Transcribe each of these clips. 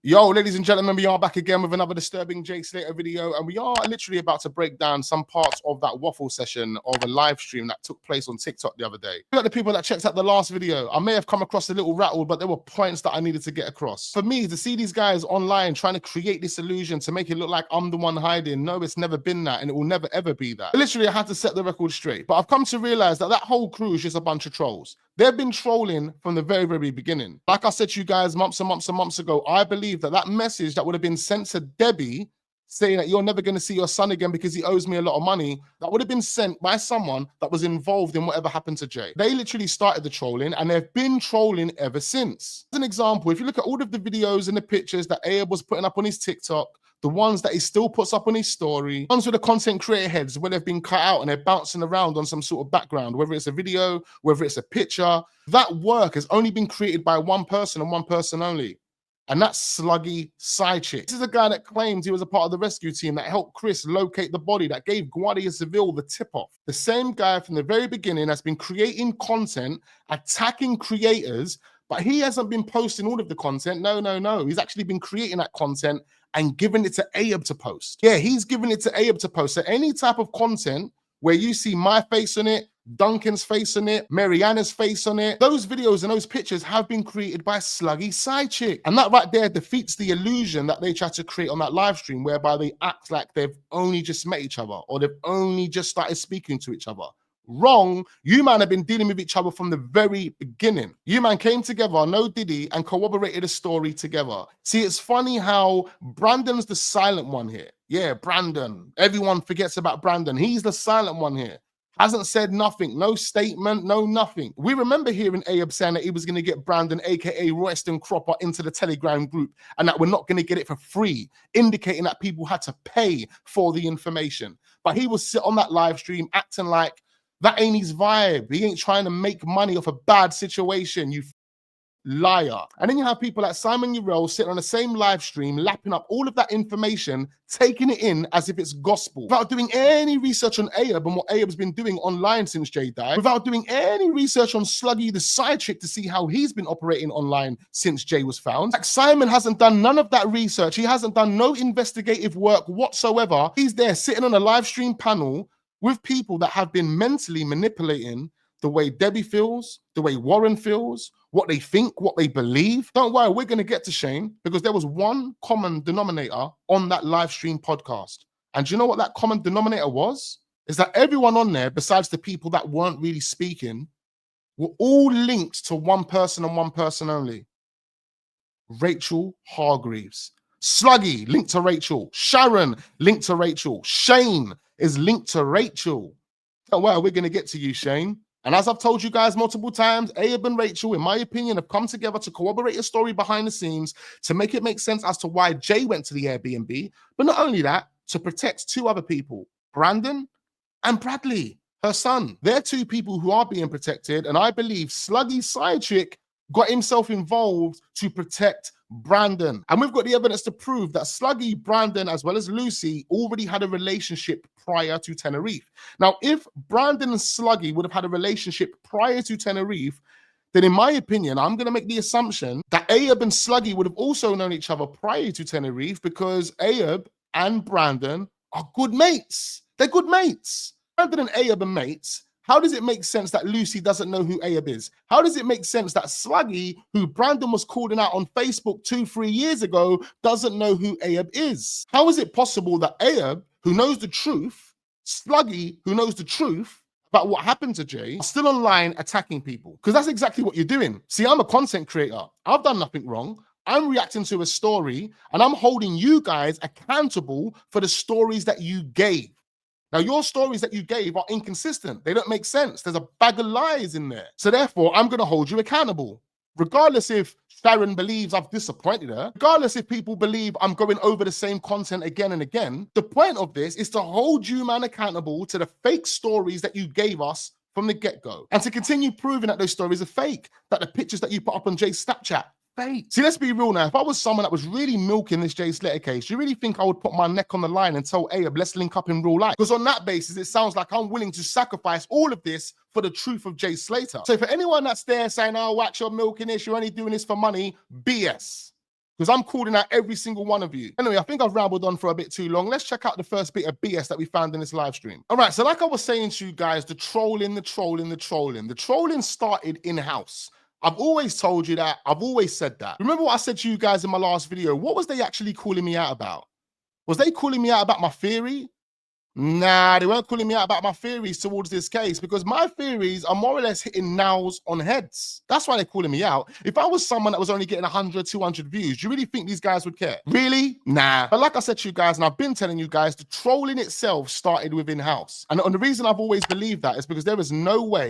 Yo, ladies and gentlemen, we are back again with another disturbing Jay Slater video, and we are literally about to break down some parts of that waffle session of a live stream that took place on TikTok the other day. Look at the people that checked out the last video. I may have come across a little rattled, but there were points that I needed to get across. For me, to see these guys online trying to create this illusion to make it look like I'm the one hiding, no, it's never been that, and it will never ever be that. Literally, I had to set the record straight. But I've come to realize that that whole crew is just a bunch of trolls. They've been trolling from the very, very beginning. Like I said to you guys months and months and months ago, I believe that that message that would have been sent to Debbie saying that you're never going to see your son again because he owes me a lot of money, that would have been sent by someone that was involved in whatever happened to Jay. They literally started the trolling and they've been trolling ever since. As an example, if you look at all of the videos and the pictures that Ayab was putting up on his TikTok, the ones that he still puts up on his story, ones with the content creator heads where they've been cut out and they're bouncing around on some sort of background, whether it's a video, whether it's a picture, that work has only been created by one person and one person only. And that's Sluggy Side Chick. This is a guy that claims he was a part of the rescue team that helped Chris locate the body, that gave Guardia Civil the tip-off. The same guy from the very beginning has been creating content, attacking creators, but he hasn't been posting all of the content. No. He's actually been creating that content and giving it to Ayab to post. Yeah, he's giving it to Ayab to post. So any type of content where you see my face on it, Duncan's face on it, Mariana's face on it, those videos and those pictures have been created by Sluggy Side Chick. And that right there defeats the illusion that they try to create on that live stream, whereby they act like they've only just met each other or they've only just started speaking to each other. Wrong. You man have been dealing with each other from the very beginning. You man came together, no Diddy, and corroborated a story together. See, it's funny how Brandon's the silent one here. Yeah, Brandon. Everyone forgets about Brandon. He's the silent one here. Hasn't said nothing, no statement, no nothing. We remember hearing Ayab saying that he was going to get Brandon, aka Royston Cropper, into the Telegram group and that we're not going to get it for free, indicating that people had to pay for the information. But he will sit on that live stream acting like that ain't his vibe. He ain't trying to make money off a bad situation, you liar. And then you have people like Simon Urel sitting on the same live stream, lapping up all of that information, taking it in as if it's gospel, without doing any research on Ayab and what Ayab's been doing online since Jay died, without doing any research on Sluggy the Side Chick to see how he's been operating online since Jay was found. Like Simon hasn't done none of that research. He hasn't done no investigative work whatsoever. He's there sitting on a live stream panel with people that have been mentally manipulating the way Debbie feels, the way Warren feels, what they think, what they believe. Don't worry, we're going to get to Shane, because there was one common denominator on that live stream podcast. And do you know what that common denominator was? Is that everyone on there, besides the people that weren't really speaking, were all linked to one person and one person only. Rachel Hargreaves. Sluggy, linked to Rachel. Sharon, linked to Rachel. Shane is linked to Rachel. Don't worry, we're going to get to you, Shane. And as I've told you guys multiple times, Ayab and Rachel, in my opinion, have come together to corroborate a story behind the scenes to make it make sense as to why Jay went to the Airbnb. But not only that, to protect two other people, Brandon and Bradley, her son. They're two people who are being protected. And I believe Sluggy Side Chick got himself involved to protect Brandon. And we've got the evidence to prove that Sluggy, Brandon, as well as Lucy already had a relationship prior to Tenerife. Now, if Brandon and Sluggy would have had a relationship prior to Tenerife, then in my opinion, I'm going to make the assumption that Ayab and Sluggy would have also known each other prior to Tenerife, because Ayab and Brandon are good mates. They're good mates. Brandon and Ayab are mates. How does it make sense that Lucy doesn't know who Ayab is? How does it make sense that Sluggy, who Brandon was calling out on Facebook 2-3 years ago, doesn't know who Ayab is? How is it possible that Ayab, who knows the truth, Sluggy, who knows the truth about what happened to Jay, are still online attacking people? Because that's exactly what you're doing. See, I'm a content creator. I've done nothing wrong. I'm reacting to a story, and I'm holding you guys accountable for the stories that you gave. Now, your stories that you gave are inconsistent. They don't make sense. There's a bag of lies in there. So therefore, I'm going to hold you accountable. Regardless if Sharon believes I've disappointed her, regardless if people believe I'm going over the same content again and again, the point of this is to hold you, man, accountable to the fake stories that you gave us from the get-go. And to continue proving that those stories are fake, that the pictures that you put up on Jay's Snapchat, fake. See, let's be real now. If I was someone that was really milking this Jay Slater case, you really think I would put my neck on the line and tell Ayab, let's link up in real life? Because on that basis, it sounds like I'm willing to sacrifice all of this for the truth of Jay Slater. So for anyone that's there saying, oh, wax, you're milking this, you're only doing this for money, BS. because I'm calling out every single one of you. Anyway, I think I've rambled on for a bit too long. Let's check out the first bit of BS that we found in this live stream. All right, so like I was saying to you guys, the trolling started in-house. I've always told you that. I've always said that. Remember what I said to you guys in my last video? What was they actually calling me out about? Was they calling me out about my theory? Nah, they weren't calling me out about my theories towards this case, because my theories are more or less hitting nails on heads. That's why they're calling me out. If I was someone that was only getting 100, 200 views, do you really think these guys would care? Really? Nah. But like I said to you guys, and I've been telling you guys, the trolling itself started within house. And the reason I've always believed that is because there is no way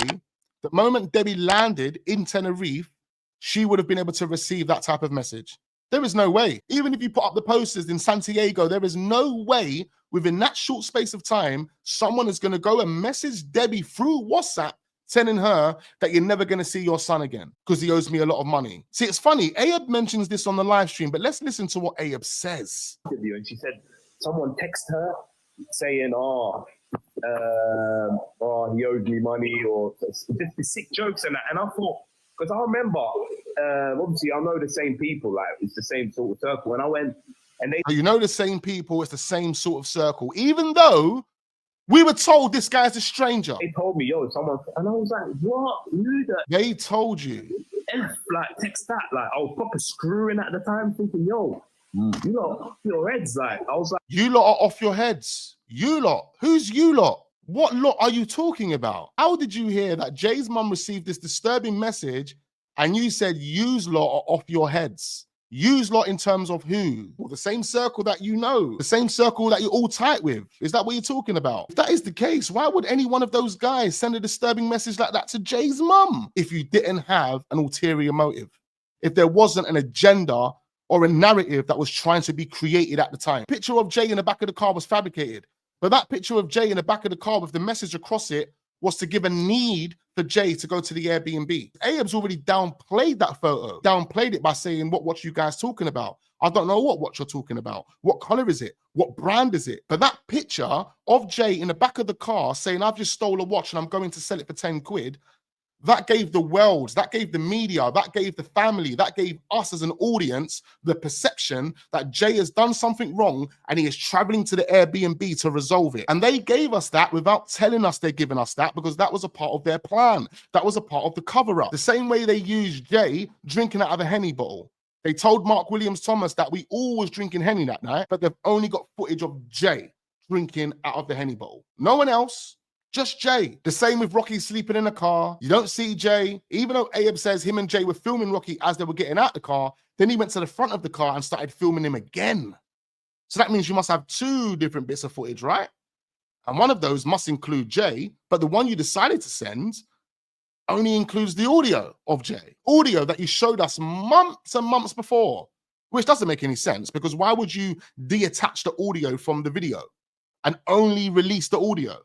the moment Debbie landed in Tenerife, she would have been able to receive that type of message. There is no way. Even if you put up the posters in Santiago, there is no way within that short space of time, someone is going to go and message Debbie through WhatsApp telling her that you're never going to see your son again because he owes me a lot of money. See, it's funny. Ayab mentions this on the live stream, but let's listen to what Ayab says. And she said someone texted her saying, he owed me money, or just the sick jokes and that. And I thought, because I remember, obviously I know the same people, like it's the same sort of circle. And I went, and they... You know the same people, it's the same sort of circle, even though we were told this guy's a stranger. They told me, yo, someone, and I was like, what? Who the... They told you. F, like, text that. Like, I was proper screwing at the time, thinking, yo, you lot off your heads. Like, I was like... You lot are off your heads. You lot. Who's you lot? What lot are you talking about? How did you hear that Jay's mum received this disturbing message and you said, yous lot are off your heads? Yous lot in terms of who? Well, the same circle that you know, the same circle that you're all tight with. Is that what you're talking about? If that is the case, why would any one of those guys send a disturbing message like that to Jay's mum if you didn't have an ulterior motive? If there wasn't an agenda or a narrative that was trying to be created at the time? The picture of Jay in the back of the car was fabricated. But that picture of Jay in the back of the car with the message across it was to give a need for Jay to go to the Airbnb. Ayab's already downplayed that photo, downplayed it by saying, what you guys talking about? I don't know what you're talking about. What color is it? What brand is it? But that picture of Jay in the back of the car saying, I've just stole a watch and I'm going to sell it for 10 quid, that gave the world, that gave the media, that gave the family, that gave us as an audience the perception that Jay has done something wrong and he is traveling to the Airbnb to resolve it. And they gave us that without telling us they're giving us that, because that was a part of their plan. That was a part of the cover-up. The same way they used Jay drinking out of a Henny bottle. They told Mark Williams Thomas that we all was drinking Henny that night, but they've only got footage of Jay drinking out of the Henny bottle. No one else. Just Jay. The same with Rocky sleeping in a car. You don't see Jay. Even though Ayab says him and Jay were filming Rocky as they were getting out the car, then he went to the front of the car and started filming him again. So that means you must have two different bits of footage, right? And one of those must include Jay, but the one you decided to send only includes the audio of Jay. Audio that you showed us months and months before, which doesn't make any sense, because why would you detach the audio from the video and only release the audio?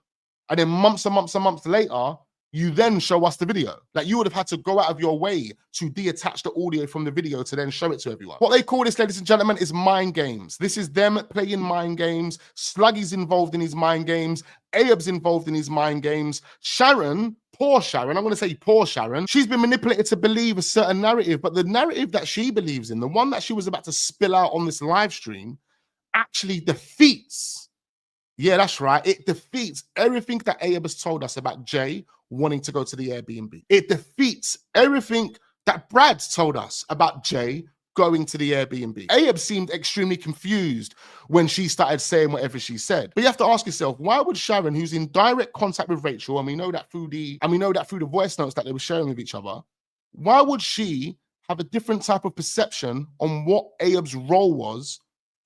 And then months and months and months later, you then show us the video. Like, you would have had to go out of your way to detach the audio from the video to then show it to everyone. What they call this, ladies and gentlemen, is mind games. This is them playing mind games. Sluggy's involved in his mind games. Ayab's involved in his mind games. Sharon, poor Sharon, I'm going to say poor Sharon, she's been manipulated to believe a certain narrative, but the narrative that she believes in, the one that she was about to spill out on this live stream, actually defeats... Yeah, that's right. It defeats everything that Ayab has told us about Jay wanting to go to the Airbnb. It defeats everything that Brad told us about Jay going to the Airbnb. Ayab seemed extremely confused when she started saying whatever she said. But you have to ask yourself, why would Sharon, who's in direct contact with Rachel, and we know that through the voice notes that they were sharing with each other, why would she have a different type of perception on what Ayab's role was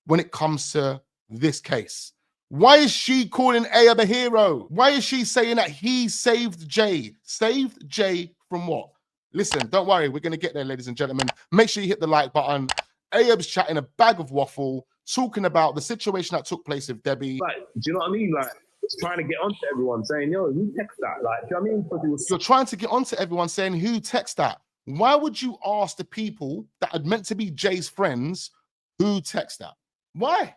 when it comes to this case? Why is she calling Ayab a hero? Why is she saying that he saved Jay? Saved Jay from what? Listen, don't worry. We're going to get there, ladies and gentlemen. Make sure you hit the like button. Ayab's chatting a bag of waffle, talking about the situation that took place with Debbie. Like, do you know what I mean? Like, trying to get onto everyone saying, yo, who text that? Like, do you know what I mean? Because it was... You're trying to get onto everyone saying, who text that? Why would you ask the people that are meant to be Jay's friends who text that? Why?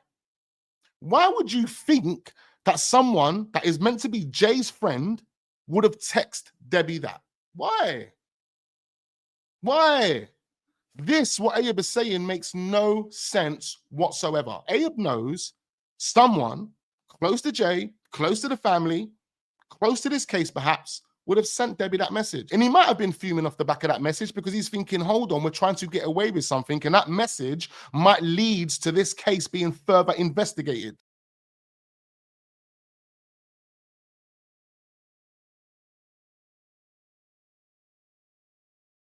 Why would you think that someone that is meant to be Jay's friend would have texted Debbie that? Why? Why? This, what Ayub is saying, makes no sense whatsoever. Ayub knows someone close to Jay, close to the family, close to this case perhaps, would have sent Debbie that message. And he might have been fuming off the back of that message because he's thinking, hold on, we're trying to get away with something, and that message might lead to this case being further investigated.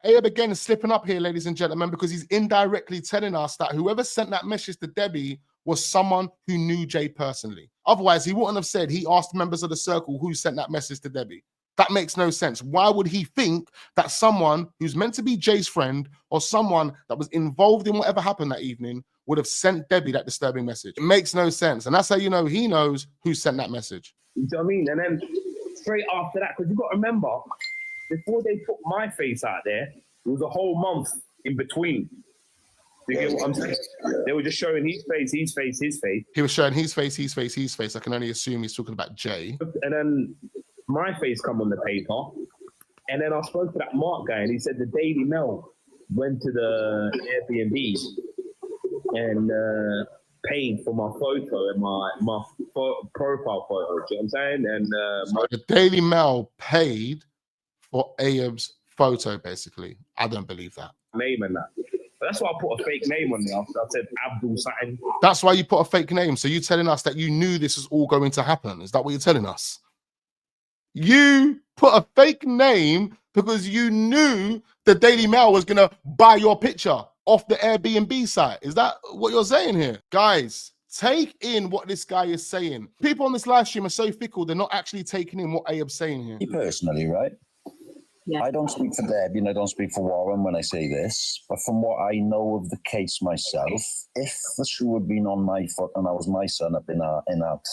Ayub again is slipping up here, ladies and gentlemen, because he's indirectly telling us that whoever sent that message to Debbie was someone who knew Jay personally. Otherwise, he wouldn't have said he asked members of the circle who sent that message to Debbie. That makes no sense. Why would he think that someone who's meant to be Jay's friend or someone that was involved in whatever happened that evening would have sent Debbie that disturbing message? It makes no sense. And that's how you know he knows who sent that message. You know what I mean? And then straight after that, because you've got to remember, before they put my face out there, it was a whole month in between. You get what I'm saying? They were just showing his face, his face, his face. He was showing his face, his face, his face. I can only assume he's talking about Jay. And then my face come on the paper. And then I spoke to that Mark guy, and he said the Daily Mail went to the Airbnb and paid for my photo and my profile photo. Do you know what I'm saying? And so the Daily Mail paid for Ayub's photo, basically. I don't believe that. Name and that. But that's why I put a fake name on there. I said Abdul Satin. That's why you put a fake name. So you're telling us that you knew this was all going to happen. Is that what you're telling us? You put a fake name because you knew the Daily Mail was going to buy your picture off the Airbnb site. Is that what you're saying here? Guys, take in what this guy is saying. People on this live stream are so fickle, they're not actually taking in what Ayub's saying here. Me personally, right? Yeah. I don't speak for Debbie and I don't speak for Warren when I say this, but from what I know of the case myself, if the shoe had been on my foot and I was my son up in that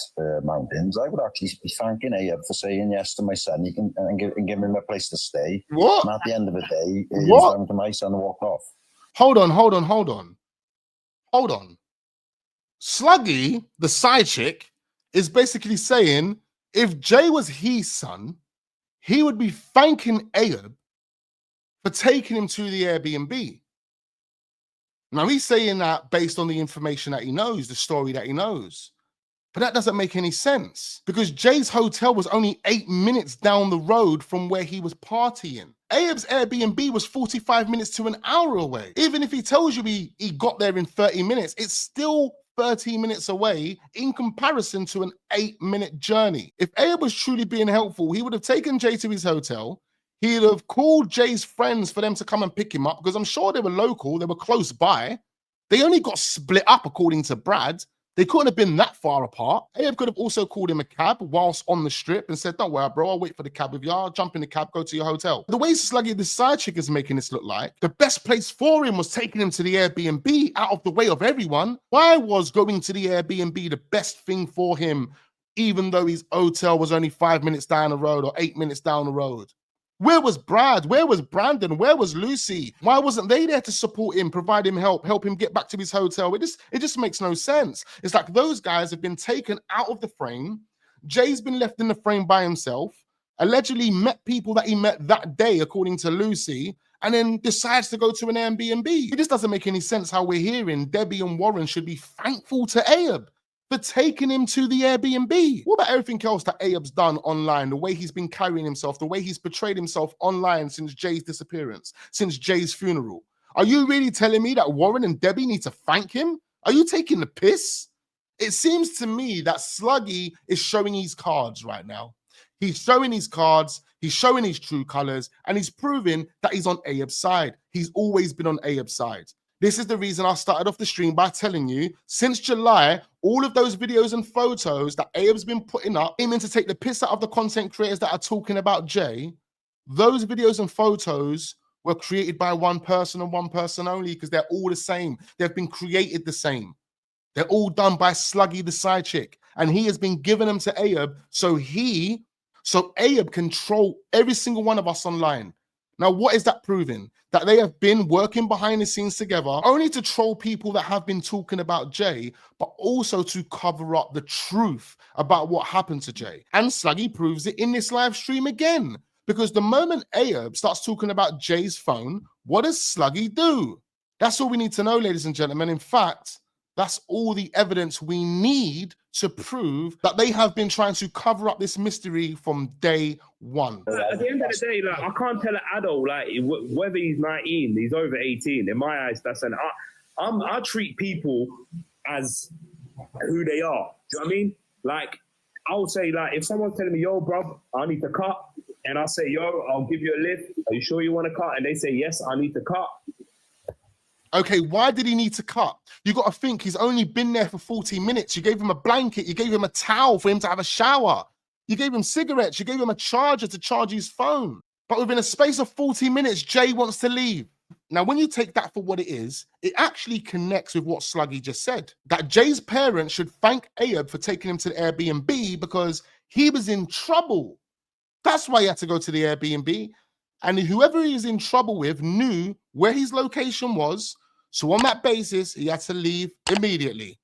mountains, I would actually be thanking Ayub for saying yes to my son. He can and give him a place to stay. What? And at the end of the day, he was down to my son and walked off. Hold on. Sluggy, the side chick, is basically saying if Jay was his son, he would be thanking Ayub for taking him to the Airbnb. Now, he's saying that based on the information that he knows, the story that he knows. But that doesn't make any sense because Jay's hotel was only 8 minutes down the road from where he was partying. Ayub's Airbnb was 45 minutes to an hour away. Even if he tells you he got there in 30 minutes, it's still 30 minutes away in comparison to an 8-minute journey. If Ayub was truly being helpful, he would have taken Jay to his hotel. He'd have called Jay's friends for them to come and pick him up because I'm sure they were local, they were close by. They only got split up according to Brad. They couldn't have been that far apart. Ayub could have also called him a cab whilst on the strip and said, don't worry, bro, I'll wait for the cab with you. I'll jump in the cab, go to your hotel. The way Sluggy, the side chick, is making this look like, the best place for him was taking him to the Airbnb out of the way of everyone. Why was going to the Airbnb the best thing for him, even though his hotel was only 5 minutes down the road or 8 minutes down the road? Where was Brad? Where was Brandon? Where was Lucy? Why wasn't they there to support him, provide him help him get back to his hotel? It just makes no sense. It's like those guys have been taken out of the frame. Jay's been left in the frame by himself, allegedly met people that he met that day, according to Lucy, and then decides to go to an Airbnb. It just doesn't make any sense how we're hearing Debbie and Warren should be thankful to Ayub for taking him to the Airbnb. What about everything else that Ayub's done online, the way he's been carrying himself, the way he's portrayed himself online since Jay's disappearance, since Jay's funeral? Are you really telling me that Warren and Debbie need to thank him? Are you taking the piss? It seems to me that Sluggy is showing his cards right now. He's showing his cards, he's showing his true colors, and he's proving that he's on Ayub's side. He's always been on Ayub's side. This is the reason I started off the stream by telling you, since July, all of those videos and photos that Ayub's been putting up, aiming to take the piss out of the content creators that are talking about Jay, those videos and photos were created by one person and one person only because they're all the same. They've been created the same. They're all done by Sluggy, the side chick. And he has been giving them to Ayub so Ayub can troll every single one of us online. Now, what is that proving? That they have been working behind the scenes together only to troll people that have been talking about Jay, but also to cover up the truth about what happened to Jay. And Sluggy proves it in this live stream again. Because the moment Ayub starts talking about Jay's phone, what does Sluggy do? That's all we need to know, ladies and gentlemen. In fact, that's all the evidence we need to prove that they have been trying to cover up this mystery from day one. At the end of the day, like, I can't tell an adult, like, whether he's 19, he's over 18. In my eyes, that's I treat people as who they are. Do you know what I mean? Like, I would say, like, if someone's telling me, yo, bro, I need to cut, and I say, yo, I'll give you a lift. Are you sure you want to cut? And they say, yes, I need to cut. Okay, why did he need to cut? You got to think he's only been there for 40 minutes. You gave him a blanket. You gave him a towel for him to have a shower. You gave him cigarettes. You gave him a charger to charge his phone. But within a space of 40 minutes, Jay wants to leave. Now, when you take that for what it is, it actually connects with what Sluggy just said, that Jay's parents should thank Ayub for taking him to the Airbnb because he was in trouble. That's why he had to go to the Airbnb. And whoever he was in trouble with knew where his location was. So on that basis, he had to leave immediately.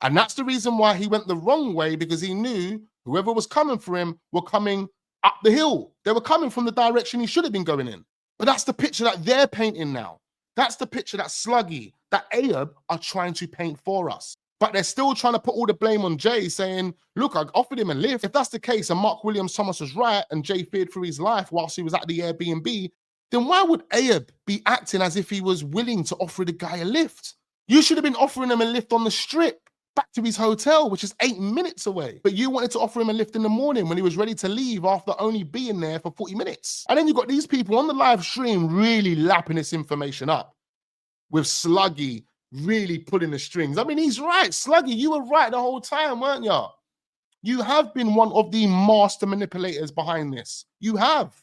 And that's the reason why he went the wrong way, because he knew whoever was coming for him were coming up the hill. They were coming from the direction he should have been going in. But that's the picture that they're painting now. That's the picture that Sluggy, that Ayub are trying to paint for us. But they're still trying to put all the blame on Jay, saying, look, I offered him a lift. If that's the case, and Mark Williams Thomas was right, and Jay feared for his life whilst he was at the Airbnb, then why would Ayub be acting as if he was willing to offer the guy a lift? You should have been offering him a lift on the strip back to his hotel, which is 8 minutes away. But you wanted to offer him a lift in the morning when he was ready to leave after only being there for 40 minutes. And then you got these people on the live stream really lapping this information up, with Sluggy really pulling the strings. I mean, he's right. Sluggy, you were right the whole time, weren't you? You have been one of the master manipulators behind this. You have.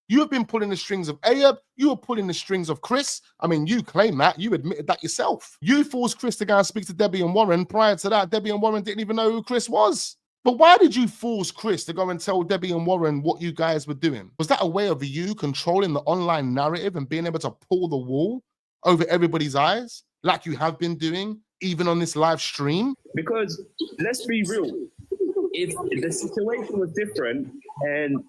You have been pulling the strings of Ayub. You were pulling the strings of Chris. I mean, you claim that. You admitted that yourself. You forced Chris to go and speak to Debbie and Warren. Prior to that, Debbie and Warren didn't even know who Chris was. But why did you force Chris to go and tell Debbie and Warren what you guys were doing? Was that a way of you controlling the online narrative and being able to pull the wool over everybody's eyes, like you have been doing, even on this live stream? Because let's be real, if the situation was different and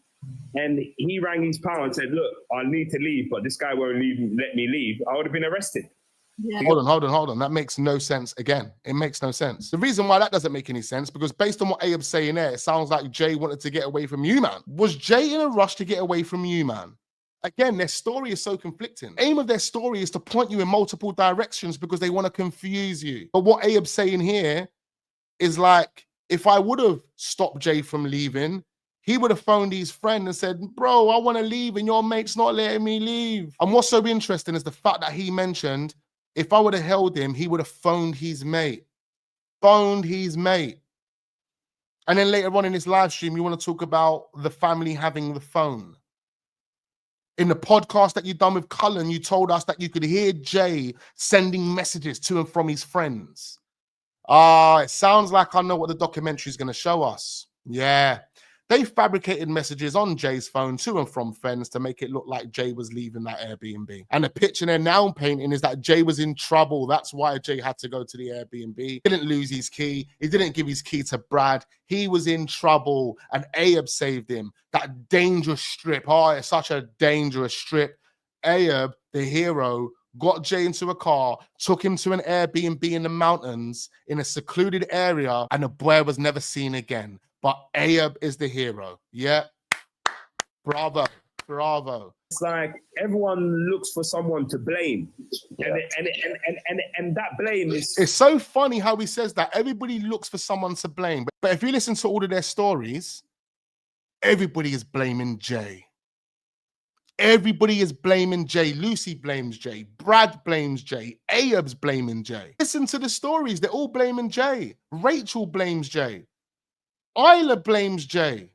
he rang his pal and said, look, I need to leave, but this guy won't let me leave, I would have been arrested. Yeah. Hold on. That makes no sense. Again, it makes no sense. The reason why that doesn't make any sense, because based on what Ayub's saying there, it sounds like Jay wanted to get away from you, man. Was Jay in a rush to get away from you, man? Again, their story is so conflicting. Aim of their story is to point you in multiple directions because they want to confuse you. But what Ayub's saying here is like, if I would have stopped Jay from leaving, he would have phoned his friend and said, bro, I want to leave and your mate's not letting me leave. And what's so interesting is the fact that he mentioned, if I would have held him, he would have phoned his mate. Phoned his mate. And then later on in this live stream, you want to talk about the family having the phone. In the podcast that you've done with Cullen, you told us that you could hear Jay sending messages to and from his friends. It sounds like I know what the documentary is going to show us. Yeah. They fabricated messages on Jay's phone to and from friends to make it look like Jay was leaving that Airbnb. And the picture they're now painting is that Jay was in trouble. That's why Jay had to go to the Airbnb. He didn't lose his key. He didn't give his key to Brad. He was in trouble and Ayub saved him. That dangerous strip. Oh, it's such a dangerous strip. Ayub, the hero, got Jay into a car, took him to an Airbnb in the mountains in a secluded area, and the boy was never seen again. But Ayub is the hero. Yeah. Bravo. Bravo. It's like everyone looks for someone to blame. Yeah. And that blame is... It's so funny how he says that. Everybody looks for someone to blame. But if you listen to all of their stories, everybody is blaming Jay. Everybody is blaming Jay. Lucy blames Jay. Brad blames Jay. Ayub's blaming Jay. Listen to the stories. They're all blaming Jay. Rachel blames Jay. Isla blames Jay.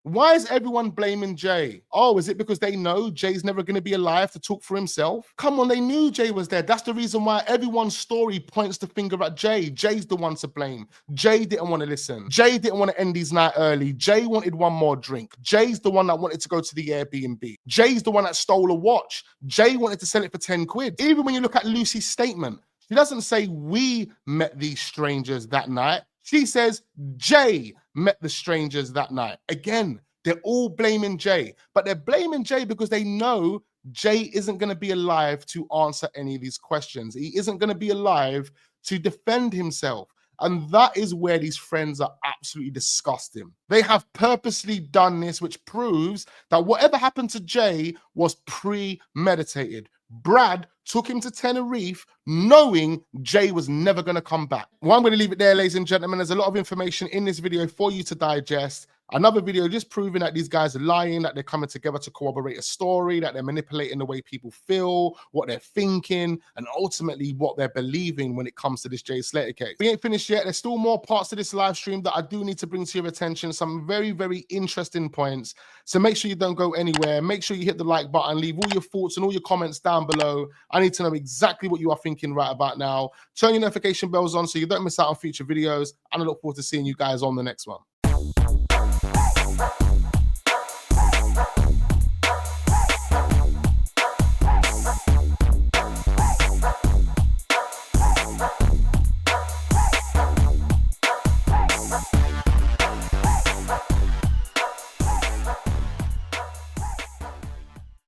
Why is everyone blaming Jay? Oh, is it because they know Jay's never going to be alive to talk for himself? Come on, they knew Jay was there. That's the reason why everyone's story points the finger at Jay. Jay's the one to blame. Jay didn't want to listen. Jay didn't want to end his night early. Jay wanted one more drink. Jay's the one that wanted to go to the Airbnb. Jay's the one that stole a watch. Jay wanted to sell it for 10 quid. Even when you look at Lucy's statement, she doesn't say we met these strangers that night. She says Jay met the strangers that night. Again, they're all blaming Jay, but they're blaming Jay because they know Jay isn't going to be alive to answer any of these questions. He isn't going to be alive to defend himself. And that is where these friends are absolutely disgusting. They have purposely done this, which proves that whatever happened to Jay was premeditated. Brad took him to Tenerife knowing Jay was never going to come back. Well, I'm going to leave it there, ladies and gentlemen. There's a lot of information in this video for you to digest. Another video just proving that these guys are lying, that they're coming together to corroborate a story, that they're manipulating the way people feel, what they're thinking, and ultimately what they're believing when it comes to this Jay Slater case. We ain't finished yet. There's still more parts to this live stream that I do need to bring to your attention. Some very, very interesting points. So make sure you don't go anywhere. Make sure you hit the like button. Leave all your thoughts and all your comments down below. I need to know exactly what you are thinking right about now. Turn your notification bells on so you don't miss out on future videos. And I look forward to seeing you guys on the next one.